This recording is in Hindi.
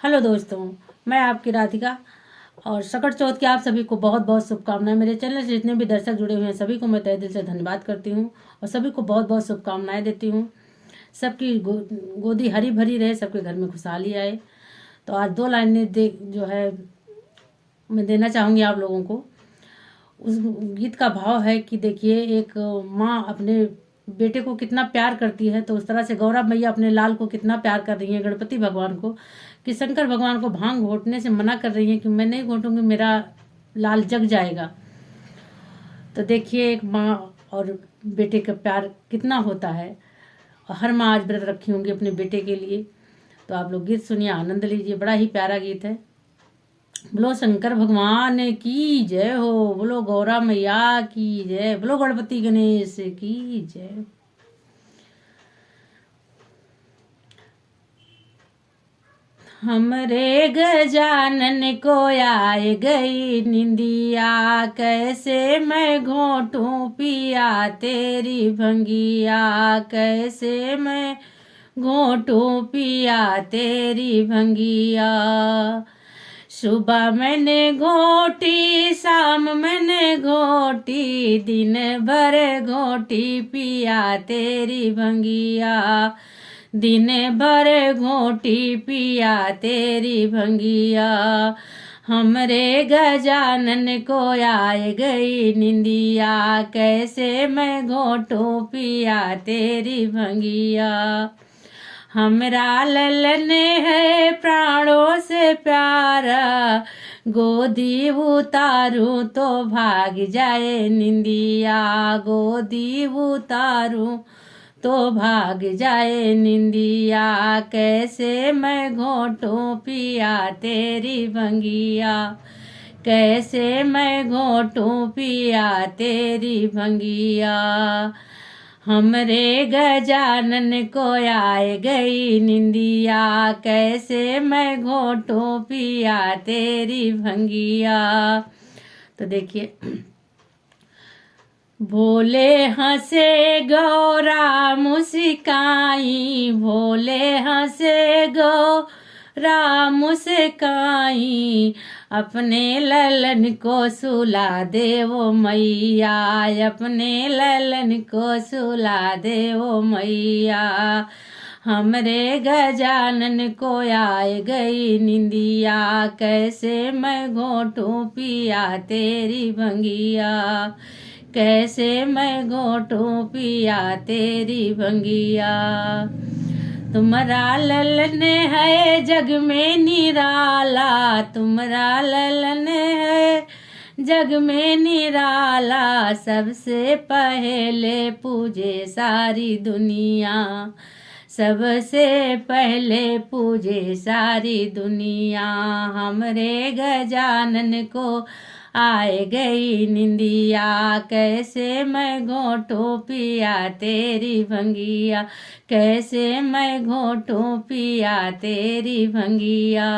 हेलो दोस्तों, मैं आपकी राधिका और सकट चौथ की आप सभी को बहुत बहुत शुभकामनाएं। मेरे चैनल से जितने भी दर्शक जुड़े हुए हैं सभी को मैं तहे दिल से धन्यवाद करती हूं और सभी को बहुत बहुत शुभकामनाएं देती हूं। सबकी गोदी हरी भरी रहे, सबके घर में खुशहाली आए। तो आज दो लाइनें जो है मैं देना चाहूँगी आप लोगों को। उस गीत का भाव है कि देखिए, एक माँ अपने बेटे को कितना प्यार करती है, तो उस तरह से गौरा मैया अपने लाल को कितना प्यार कर रही है, गणपति भगवान को, कि शंकर भगवान को भांग घोटने से मना कर रही है कि मैं नहीं घोटूंगी, मेरा लाल जग जाएगा। तो देखिए, एक माँ और बेटे का प्यार कितना होता है। और हर माँ आज व्रत रखी होंगी अपने बेटे के लिए। तो आप लोग गीत सुनिए, आनंद लीजिए, बड़ा ही प्यारा गीत है। बोलो शंकर भगवान की जय हो, बोलो गौरा मैया की जय, बोलो गणपति गणेश की जय। हमरे गजानन को आए गई निंदिया, कैसे मैं घोटूं पिया तेरी भंगिया, कैसे मैं घोटूं पिया तेरी भंगिया। सुबह मैंने घोटी, शाम मैंने घोटी, दिन भर घोटी पिया तेरी भंगिया, दिन भर घोटी पिया तेरी भंगिया। हमरे गजानन को आए गई निंदिया, कैसे मैं घोटूं पिया तेरी भंगिया। हमरा ललन है प्राणों से प्यारा, गोदी उतारूं तो भाग जाए निंदिया, गोदी उतारूं तो भाग जाए निंदिया, कैसे मैं घोटूं पिया तेरी भंगिया, कैसे मैं घोटूं पिया तेरी भंगिया। हमरे गजानन को आए गई निंदिया, कैसे मैं घोटूं पिया तेरी भंगिया। तो देखिए, भोले हंसे गौरा मुस्काई, भोले हंसे गौरा मुस्काई, अपने ललन को सुला दे वो मैया, अपने ललन को सुला दे वो मैया। हमरे गजानन को आए गई निंदिया, कैसे मैं घोटूं पिया तेरी भंगिया, कैसे मैं घोटूं पिया तेरी भंगिया। तुम्हारा ललन है जग में निराला, तुम्हारा ललन है जग में निराला, सबसे पहले पूजे सारी दुनिया, सबसे पहले पूजे सारी दुनिया। हमरे गजानन को आए गई निंदिया, कैसे मैं घोटूं पिया तेरी भंगिया, कैसे मैं घोटूं पिया तेरी भंगिया।